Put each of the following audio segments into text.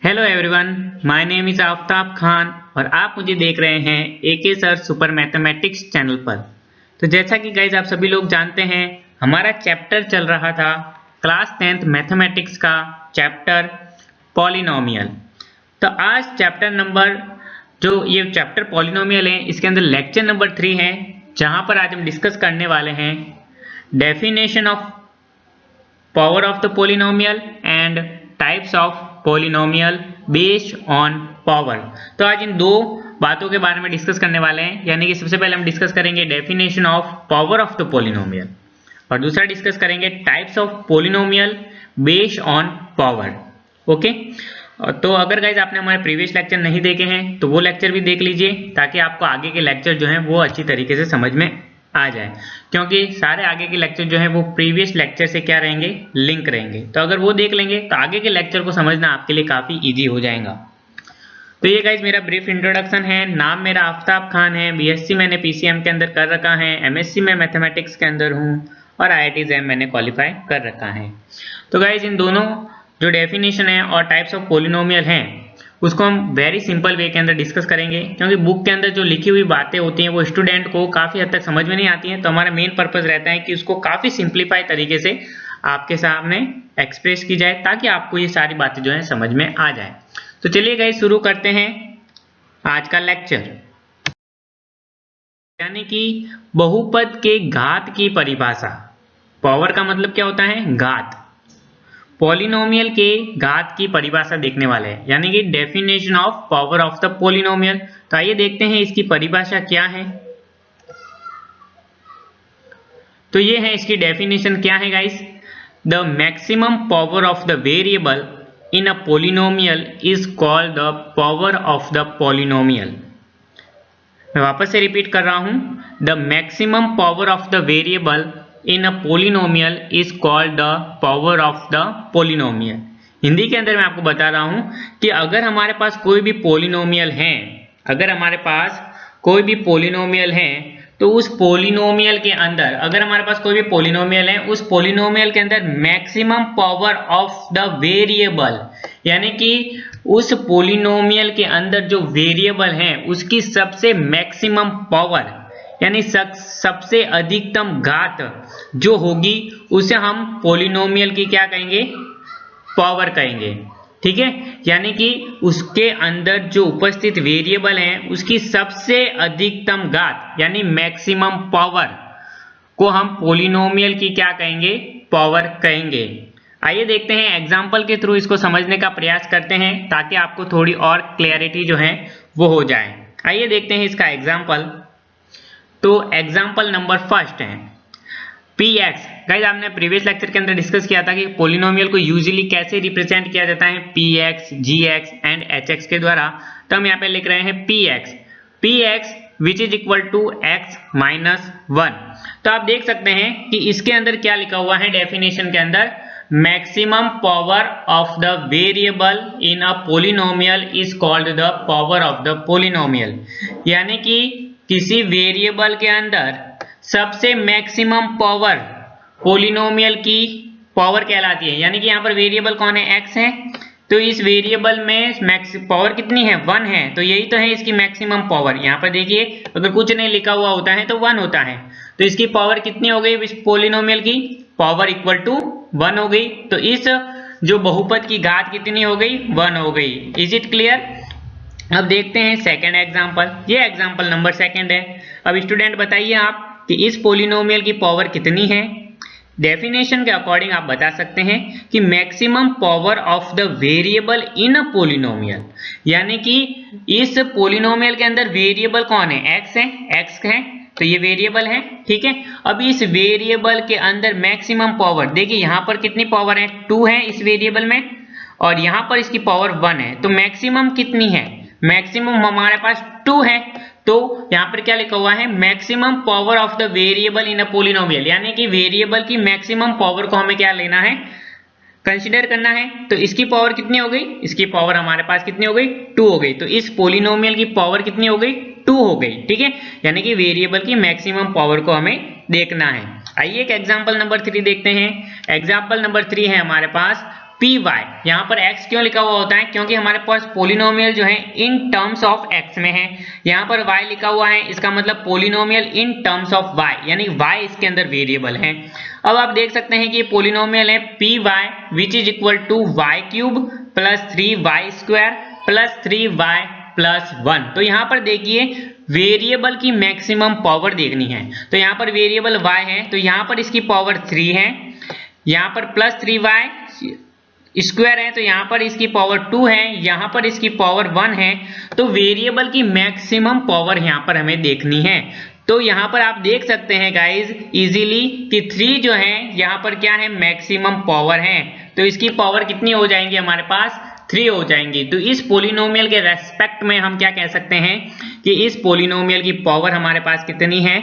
Hello everyone, my name is Aftab Khan और आप मुझे देख रहे हैं एके सर सुपर मैथमेटिक्स चैनल पर। तो जैसा कि गाइज आप सभी लोग जानते हैं, हमारा चैप्टर चल रहा था क्लास 10th मैथमेटिक्स का चैप्टर पॉलिनोमियल। तो आज ये चैप्टर पॉलिनोमियल है, इसके अंदर लेक्चर नंबर 3 है, जहां पर आज हम डिस्कस करने वाले हैं definition of power of the polynomial and types of polynomial based on power. तो आज इन दो बातों के बारे में डिस्कस करने वाले हैं, यानी कि सबसे पहले हम डिस्कस करेंगे definition of power of the polynomial और दूसरा डिस्कस करेंगे types of polynomial based on power. Okay, तो अगर गाइज आपने हमारे प्रीवियस लेक्चर नहीं देखे हैं तो वो लेक्चर भी देख लीजिए, ताकि आपको आगे के लेक्चर जो हैं वो अच्छी तरीके से समझ में आ जाए, क्योंकि सारे आगे के लेक्चर जो है वो प्रीवियस लेक्चर से क्या रहेंगे, लिंक रहेंगे। तो अगर वो देख लेंगे तो आगे के लेक्चर को समझना आपके लिए काफी इजी हो जाएगा। तो ये गाइज मेरा ब्रीफ इंट्रोडक्शन है। नाम मेरा आफ्ताब खान है, बीएससी मैंने पीसीएम के अंदर कर रखा है, एमएससी में मैथमेटिक्स के अंदर हूँ और आईआईटी जैम मैंने क्वालिफाई कर रखा है। तो गाइज इन दोनों जो डेफिनेशन है और टाइप्स ऑफ पॉलिनोमियल हैं उसको हम वेरी सिंपल वे के अंदर डिस्कस करेंगे, क्योंकि बुक के अंदर जो लिखी हुई बातें होती हैं वो स्टूडेंट को काफ़ी हद तक समझ में नहीं आती हैं। तो हमारा मेन पर्पस रहता है कि उसको काफ़ी सिंप्लीफाई तरीके से आपके सामने एक्सप्रेस की जाए, ताकि आपको ये सारी बातें जो है समझ में आ जाए। तो चलिए गाइस शुरू करते हैं आज का लेक्चर, यानी कि बहुपद के घात की परिभाषा। पावर का मतलब क्या होता है, घात। पॉलिनोमियल के घात की परिभाषा देखने वाले हैं, यानी कि definition of power of the polynomial. तो आइए देखते हैं इसकी परिभाषा क्या है। तो ये है इसकी डेफिनेशन क्या है guys. The maximum power of the variable in a polynomial is called the power of the polynomial. मैं वापस से रिपीट कर रहा हूं, the maximum power of the variable in a polynomial is called the power of the polynomial. Hindi के अंदर मैं आपको बता रहा हूं कि अगर हमारे पास कोई भी पोलिनोमियल है, तो उस पोलिनोमियल के अंदर उस पोलिनोमियल के अंदर maximum power of the variable, यानी कि उस पोलिनोमियल के अंदर जो वेरिएबल है उसकी सबसे मैक्सिमम पावर, यानी सबसे अधिकतम घात जो होगी उसे हम पोलिनोमियल की क्या कहेंगे, पावर कहेंगे। ठीक है, यानी कि उसके अंदर जो उपस्थित वेरिएबल हैं उसकी सबसे अधिकतम घात यानी मैक्सिमम पावर को हम पोलिनोमियल की क्या कहेंगे, पावर कहेंगे। आइए देखते हैं एग्जाम्पल के थ्रू इसको समझने का प्रयास करते हैं, ताकि आपको थोड़ी और क्लैरिटी जो है वो हो जाए। आइए देखते हैं इसका एग्जाम्पल। तो एग्जाम्पल नंबर फर्स्ट है px। गाइस आपने प्रीवियस लेक्चर के अंदर डिस्कस किया था कि पॉलिनोमियल को यूजुअली कैसे रिप्रेजेंट किया जाता है, px, gx एंड hx के द्वारा। तो हम यहाँ पे लिख रहे हैं px which is equal to x minus 1। तो आप देख सकते हैं कि इसके अंदर क्या लिखा हुआ है डेफिनेशन के अंदर, maximum power of the variable in a polynomial is called the power of the polynomial, यानी कि किसी वेरिएबल के अंदर सबसे मैक्सिमम पावर पोलिनोमियल की पावर कहलाती है। यानी कि यहाँ पर वेरिएबल कौन है, x है, तो इस वेरिएबल में पावर कितनी है, 1 है, तो यही तो है इसकी मैक्सिमम पावर। यहाँ पर देखिए अगर कुछ नहीं लिखा हुआ होता है तो 1 होता है, तो इसकी पावर कितनी हो गई, इस पोलिनोमियल की पावर इक्वल टू 1 हो गई। तो इस जो बहुपद की घात कितनी हो गई, 1 हो गई। Is it clear. अब देखते हैं सेकेंड एग्जाम्पल। ये एग्जाम्पल नंबर सेकेंड है। अब स्टूडेंट बताइए आप कि इस पोलिनोमियल की पावर कितनी है। डेफिनेशन के अकॉर्डिंग आप बता सकते हैं कि maximum power of the variable in a polynomial, यानी कि इस पोलिनोमियल के अंदर वेरिएबल कौन है, x है, तो ये वेरिएबल है। ठीक है, अब इस वेरिएबल के अंदर मैक्सिमम पावर, देखिए यहाँ पर कितनी पावर है, 2 है इस वेरिएबल में, और यहाँ पर इसकी पावर 1 है, तो मैक्सिमम कितनी है, मैक्सिमम हमारे पास 2 है। तो यहाँ पर क्या लिखा हुआ है, maximum power of the variable in a polynomial, यानी कि वेरिएबल की मैक्सिमम पावर को हमें क्या लेना है, कंसीडर करना है। तो इसकी पावर कितनी हो गई, इसकी पावर हमारे पास कितनी हो गई, 2 हो गई। तो इस पोलिनोमियल की पावर कितनी हो गई, 2 हो गई। ठीक है, यानी कि वेरिएबल की मैक्सिमम पावर को हमें देखना है। आइए एक एग्जाम्पल नंबर 3 देखते हैं। एग्जाम्पल नंबर 3 है हमारे पास पी वाई। यहाँ पर x क्यों लिखा हुआ होता है? क्योंकि हमारे पास पोलिनोमियल जो है इन टर्म्स ऑफ x में है। यहाँ पर y लिखा हुआ है, इसका मतलब polynomial in terms of y, यानी y इसके अंदर वेरिएबल है। अब आप देख सकते हैं कि पोलिनोमियल है P Y which is equal to Y cube plus 3y square plus 3y plus 1। तो यहाँ पर देखिए वेरिएबल की मैक्सिमम पावर देखनी है, तो यहाँ पर वेरिएबल y है, तो यहाँ पर इसकी पावर 3 है, यहाँ पर प्लस 3y स्क्वायर है, तो यहाँ पर इसकी पावर 2 है, यहाँ पर इसकी पावर 1 है। तो वेरिएबल की मैक्सिमम पावर यहाँ पर हमें देखनी है। तो यहाँ पर आप देख सकते हैं गाइज इजीली कि 3 जो है यहाँ पर क्या है, मैक्सिमम पावर है। तो इसकी पावर कितनी हो जाएंगी हमारे पास, 3 हो जाएंगी। तो इस पोलिनोमियल के रेस्पेक्ट में हम क्या कह सकते हैं कि इस पोलिनोमियल की पावर हमारे पास कितनी है,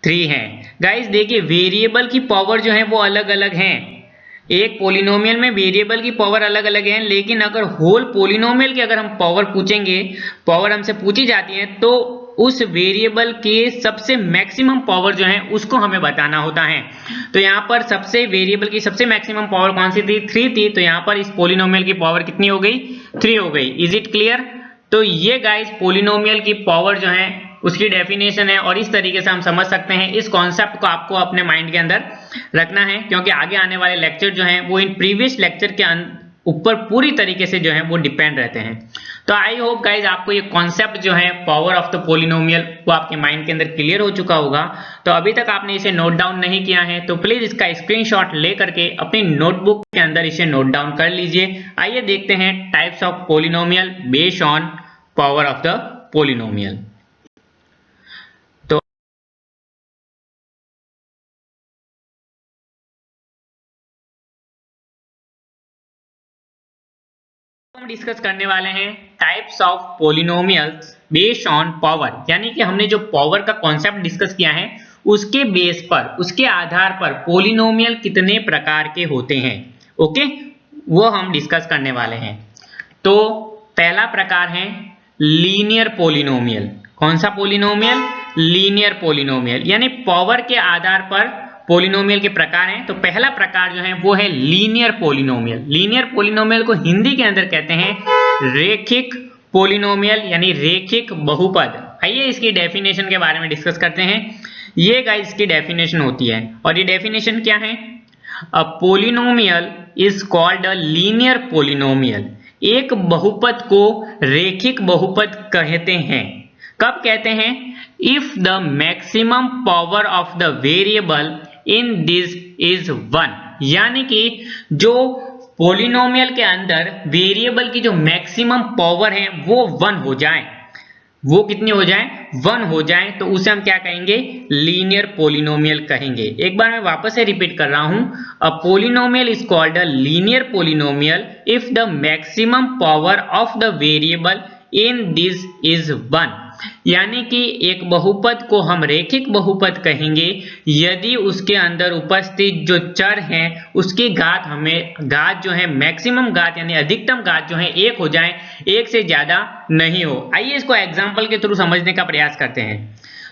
3 है। गाइज देखिए वेरिएबल की पावर जो है वो अलग अलग हैं, एक पोलिनोमियल में वेरिएबल की पावर अलग अलग है, लेकिन अगर होल पोलिनोमियल की अगर हम पावर पूछेंगे, पावर हमसे पूछी जाती है, तो उस वेरिएबल के सबसे मैक्सिमम पावर जो है उसको हमें बताना होता है। तो यहाँ पर सबसे वेरिएबल की सबसे मैक्सिमम पावर कौन सी थी, 3 थी। तो यहाँ पर इस पोलिनोमियल की पावर कितनी हो गई, 3 हो गई। Is it clear? तो ये गाइस पोलिनोमियल की पावर जो है उसकी डेफिनेशन है, और इस तरीके से हम समझ सकते हैं। इस कॉन्सेप्ट को आपको अपने माइंड के अंदर रखना है, क्योंकि आगे आने वाले लेक्चर जो हैं वो इन प्रीवियस लेक्चर के ऊपर पूरी तरीके से जो है वो डिपेंड रहते हैं। तो आई होप गाइज आपको ये कॉन्सेप्ट जो है पावर ऑफ द पोलिनोमियल वो आपके माइंड के अंदर क्लियर हो चुका होगा। तो अभी तक आपने इसे नोट डाउन नहीं किया है तो प्लीज इसका स्क्रीनशॉट ले करके अपनी नोटबुक के अंदर इसे नोट डाउन कर लीजिए। आइए देखते हैं types of polynomial based on power of the polynomial. हम डिस्कस करने वाले हैं types of polynomials based on power, यानी कि हमने जो पावर का कॉन्सेप्ट डिस्कस किया है उसके बेस पर, उसके आधार पर पोलिनोमियल कितने प्रकार के होते हैं, ओके, वो हम डिस्कस करने वाले हैं। तो पहला प्रकार है लीनियर पोलिनोमियल। कौन सा पोलिनोमियल? लीनियर पोलिनोमियल, यानी पावर के आधार पर पोलिनोमियल के प्रकार हैं। तो पहला प्रकार जो है वो है लीनियर पोलिनोमियल। लीनियर पोलिनोमियल को हिंदी के अंदर कहते हैं रेखिक पोलिनोमियल, यानी रेखिक बहुपद। आइए इसकी डेफिनेशन के बारे में डिस्कस करते हैं। ये गाइस इसकी डेफिनेशन होती है, और ये डेफिनेशन क्या है? A polynomial is called a linear polynomial. एक बहुपद को रेखिक बहुपद कहते हैं। कब कहते हैं? If the maximum power of the variable in this is 1, यानी कि जो पोलिनोमियल के अंदर वेरिएबल की जो मैक्सिमम पावर है वो 1 हो जाए। वो कितनी हो जाए? 1 हो जाए, तो उसे हम क्या कहेंगे? लीनियर पोलिनोमियल कहेंगे। एक बार मैं वापस से रिपीट कर रहा हूं, a polynomial is called a linear polynomial if the maximum power of the variable in this is 1, यानी कि एक बहुपद को हम रेखिक बहुपद कहेंगे यदि उसके अंदर उपस्थित जो चर हैं उसकी घात जो है मैक्सिमम घात यानी अधिकतम घात जो है 1 हो जाए, 1 से ज्यादा नहीं हो। आइए इसको एग्जांपल के थ्रू समझने का प्रयास करते हैं।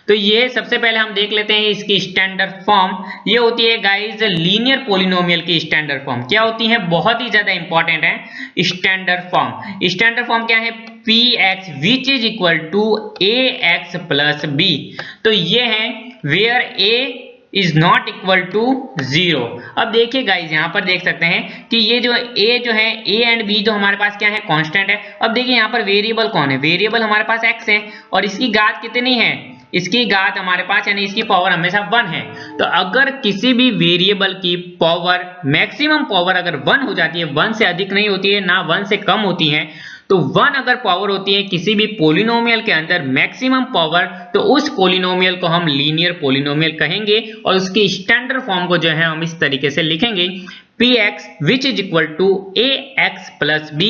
तो ये सबसे पहले हम देख लेते हैं इसकी स्टैंडर्ड फॉर्म। ये होती है गाइस लीनियर पोलिनोमियल की स्टैंडर्ड फॉर्म। क्या होती है? बहुत ही ज्यादा इंपॉर्टेंट है स्टैंडर्ड फॉर्म। स्टैंडर्ड फॉर्म क्या है? px which is equal to ax plus b। तो ये है where a is not equal to 0। अब देखिए गाइस यहाँ पर देख सकते हैं कि ये जो a जो है a एंड b जो हमारे पास क्या है? कांस्टेंट है। अब देखिए यहाँ पर वेरिएबल कौन है? वेरिएबल हमारे पास x है, और इसकी घात कितनी है? इसकी घात हमारे पास यानी इसकी पावर हमेशा 1 है। तो अगर किसी भी वेरिएबल की पावर मैक्सिमम पावर अगर 1 हो जाती है, 1 से अधिक नहीं होती है ना 1 से कम होती है, तो 1 अगर पावर होती है किसी भी पोलिनोमियल के अंदर मैक्सिमम पावर, तो उस पोलिनोमियल को हम लीनियर पोलिनोमियल कहेंगे। और उसकी स्टैंडर्ड फॉर्म को जो है हम इस तरीके से लिखेंगे px which is equal to ax plus b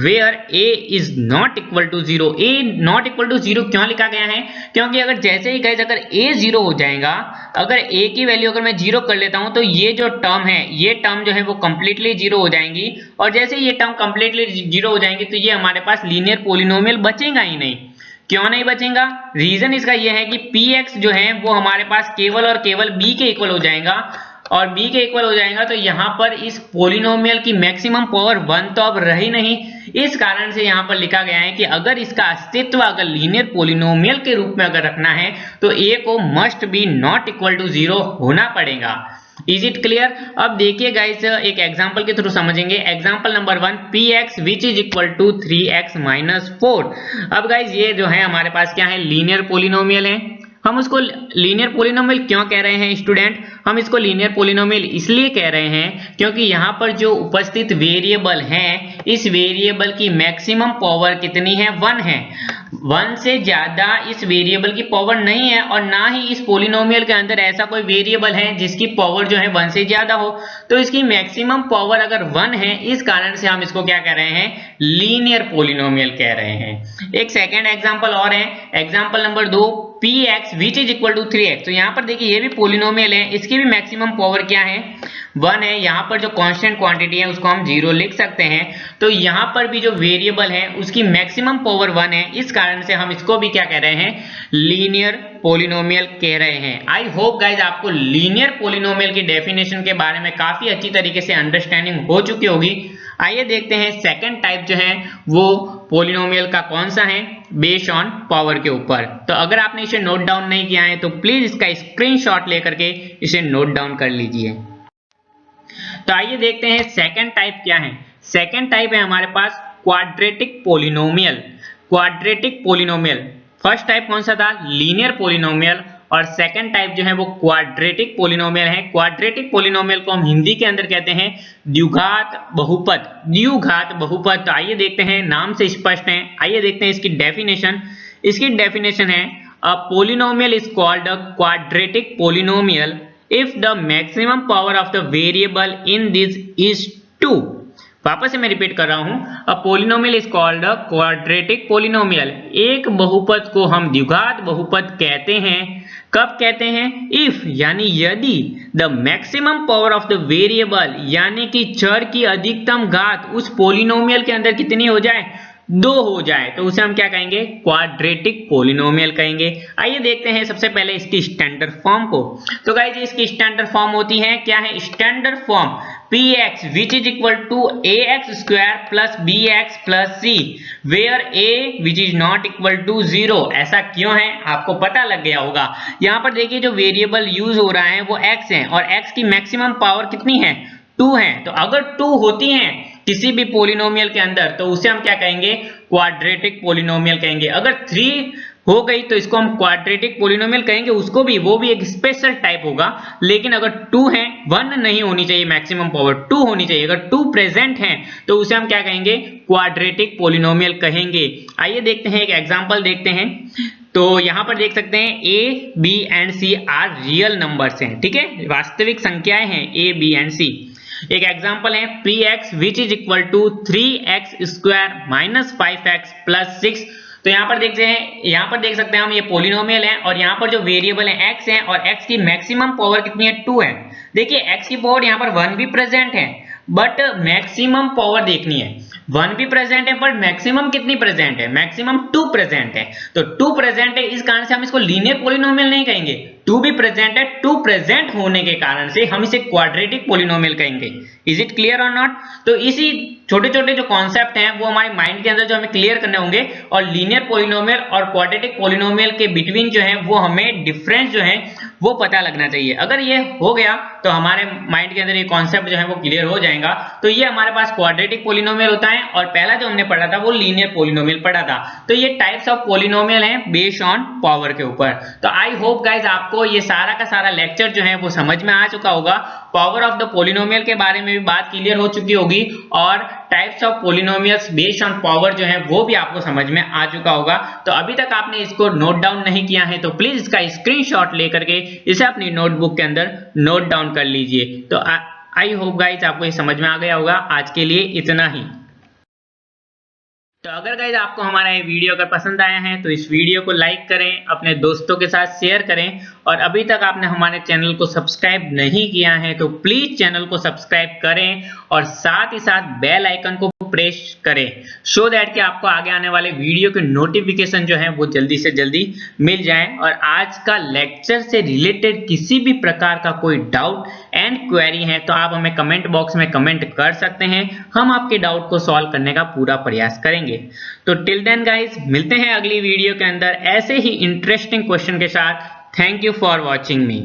where a is not equal to 0। a not equal to 0 क्यों लिखा गया है? क्योंकि अगर जैसे ही गाइस अगर a 0 हो जाएगा, अगर a की वैल्यू अगर मैं 0 कर लेता हूं तो ये जो टर्म है, ये टर्म जो है वो कंप्लीटली 0 हो जाएंगी, और जैसे ये टर्म कंप्लीटली 0 हो जाएंगी तो ये हमारे पास लीनियर पोलिनोमियल बचेगा ही नहीं। क्यों नहीं बचेगा? रीजन इसका यह है कि px जो है वो हमारे पास केवल और केवल b के इक्वल हो जाएगा, और b के इक्वल हो जाएगा तो यहाँ पर इस पोलिनोमियल की मैक्सिमम पावर 1 तो अब रही नहीं। इस कारण से यहाँ पर लिखा गया है कि अगर इसका अस्तित्व अगर लीनियर पोलिनोमियल के रूप में अगर रखना है तो a को must be not equal to 0 होना पड़ेगा। Is it clear? अब देखिए गाइस एक एग्जांपल के थ्रू समझेंगे। Example number 1 px which is equal to 3x minus 4। अब गाइस ये जो है हमारे पास क्या है, लीनियर पोलिनोमियल है। हम उसको लीनियर पोलिनोमियल क्यों कह रहे हैं स्टूडेंट? हम इसको लीनियर पोलिनोमियल इसलिए कह रहे हैं क्योंकि यहाँ पर जो उपस्थित वेरिएबल हैं, इस वेरिएबल की मैक्सिमम पावर कितनी है? 1 है। 1 से ज्यादा इस वेरिएबल की पावर नहीं है और ना ही इस पोलिनोमियल के अंदर ऐसा कोई वेरिएबल है जिसकी पावर जो है 1 से ज्यादा हो। तो इसकी मैक्सिमम पावर अगर 1 है, इस कारण से हम इसको क्या कह रहे हैं? लीनियर पोलिनोमियल कह रहे हैं। एक सेकेंड एग्जाम्पल और है, example number 2 px which is equal to 3x। तो यहाँ पर देखिए ये भी पोलिनोमियल है, इसकी भी मैक्सिमम पावर क्या है? 1 है। यहाँ पर जो कांस्टेंट क्वांटिटी है उसको हम 0 लिख सकते हैं। तो यहाँ पर भी जो वेरिएबल है उसकी मैक्सिमम पावर 1 है, इस कारण से हम इसको भी क्या कह रहे हैं? लीनियर पोलिनोमियल कह रहे हैं। आई होप गाइज आपको लीनियर पोलिनोमियल की डेफिनेशन के बारे में काफी अच्छी तरीके से अंडरस्टैंडिंग हो चुकी होगी। आइए देखते हैं सेकंड टाइप जो है वो पोलिनोमियल का कौन सा है, बेस्ड ऑन पावर के ऊपर। तो अगर आपने इसे नोट डाउन नहीं किया है तो प्लीज इसका स्क्रीनशॉट लेकर के इसे नोट डाउन कर लीजिए। तो आइए देखते हैं सेकंड टाइप क्या है। सेकंड टाइप है हमारे पास quadratic polynomial. Quadratic polynomial, first type कौन सा था? लीनियर पोलिनोमियल, और सेकंड टाइप जो है वो क्वाड्रेटिक पोलिनोमियल है। क्वाड्रेटिक पोलिनोमियल को हम हिंदी के अंदर कहते हैं द्विघात बहुपद। द्विघात बहुपद। तो आइए देखते हैं, नाम से स्पष्ट है। आइए देखते हैं इसकी डेफिनेशन। इसकी डेफिनेशन है a polynomial is called a quadratic polynomial if the maximum power of the variable in this is 2। वापस से मैं रिपीट कर रहा हूं, a polynomial is called a quadratic polynomial। एक बहुपद को हम द्विघात बहुपद कहते हैं। कब कहते हैं? if यानी यदि the maximum power of the variable यानी कि चर की अधिकतम घात उस पोलिनोमियल के अंदर कितनी हो जाए? 2 हो जाए, तो उसे हम क्या कहेंगे? क्वाड्रेटिक पोलिनोमियल कहेंगे। आइए देखते हैं सबसे पहले इसकी स्टैंडर्ड फॉर्म को। तो गाइस इसकी स्टैंडर्ड फॉर्म होती है, क्या है standard form? px which is equal to ax square plus bx plus c where a which is not equal to 0। ऐसा क्यों है आपको पता लग गया होगा। यहाँ पर देखिए जो वेरिएबल यूज हो रहा है वो x है और x की मैक्सिमम पावर कितनी है? 2 है। तो अगर 2 होती है किसी भी पोलिनोमियल के अंदर तो उसे हम क्या कहेंगे? क्वाड्रेटिक पोलिनोमियल कहेंगे। अगर 3 हो गई तो इसको हम क्वाड्रेटिक पोलिनोमियल कहेंगे, उसको भी, वो भी एक स्पेशल टाइप होगा। लेकिन अगर 2 है, 1 नहीं होनी चाहिए, मैक्सिमम पावर 2 होनी चाहिए। अगर 2 प्रेजेंट है तो उसे हम क्या कहेंगे? क्वाड्रेटिक पोलिनोमियल कहेंगे। आइए देखते हैं, एक एग्जांपल देखते हैं। तो यहां पर देख सकते हैं a, b and c are real numbers हैं, ठीक है, वास्तविक संख्याएं हैं a, b एंड c। एक एग्जांपल है px which is equal to 3x square minus 5x plus 6। तो यहाँ पर देख सकते हैं हम, ये पोलिनोमियल है और यहाँ पर जो वेरिएबल है x है और x की मैक्सिमम पावर कितनी है? 2 है। देखिए x की पावर यहाँ पर 1 भी प्रेजेंट है, बट मैक्सिमम पावर देखनी है। 1 भी प्रेजेंट है पर मैक्सिमम कितनी प्रेजेंट है? मैक्सिमम 2 प्रेजेंट है। तो 2 प्रेजेंट है, इस कारण से हम इसको लीनियर पोलिनोमियल नहीं कहेंगे। 2 भी प्रेजेंट है, 2 प्रेजेंट होने के कारण से हम इसे क्वाड्रेटिक पोलिनोमियल कहेंगे। इज इट क्लियर और नॉट? तो इसी छोटे छोटे जो कॉन्सेप्ट हैं वो हमारे माइंड के अंदर जो हमें क्लियर करने होंगे, और लीनियर पोलिनोमियल और क्वाड्रेटिक पोलिनोमियल के बिटवीन जो है वो हमें डिफरेंस जो है वो पता लगना चाहिए। अगर ये हो गया तो हमारे माइंड के अंदर ये कॉन्सेप्ट जो है वो क्लियर हो जाएगा। तो ये हमारे पास क्वाड्रेटिक पोलिनोमियल होता है और पहला जो हमने पढ़ा था वो लीनियर पोलिनोमियल पढ़ा था। तो ये टाइप्स ऑफ पोलिनोमियल हैं बेस्ड ऑन पावर के ऊपर। तो आई होप गाइज आपको ये सारा का सारा लेक्चर जो है वो समझ में आ चुका होगा। पावर ऑफ द पोलिनोमियल के बारे में भी बात क्लियर हो चुकी होगी और types of polynomials based on power जो है वो भी आपको समझ में आ चुका होगा। तो अभी तक आपने इसको नोट डाउन नहीं किया है तो प्लीज इसका स्क्रीनशॉट लेकर के इसे अपनी नोटबुक के अंदर नोट डाउन कर लीजिए। तो आई होप गाइज आपको ये समझ में आ गया होगा। आज के लिए इतना ही। तो अगर गाइज आपको हमारा ये वीडियो अगर पसंद आया है तो इस वीडियो को लाइक करें, अपने दोस्तों के साथ शेयर करें और अभी तक आपने हमारे चैनल को सब्सक्राइब नहीं किया है तो प्लीज चैनल को सब्सक्राइब करें और साथ ही साथ बेल आइकन को प्रेस करें सो दैट कि आपको आगे आने वाले वीडियो के नोटिफिकेशन जो है वो जल्दी से जल्दी मिल जाए। और आज का लेक्चर से रिलेटेड किसी भी प्रकार का कोई डाउट एंड क्वेरी है तो आप हमें कमेंट बॉक्स में कमेंट कर सकते हैं, हम आपके डाउट को सॉल्व करने का पूरा प्रयास करेंगे। तो टिल देन गाइस, मिलते हैं अगली वीडियो के अंदर ऐसे ही इंटरेस्टिंग क्वेश्चन के साथ। Thank you for watching me.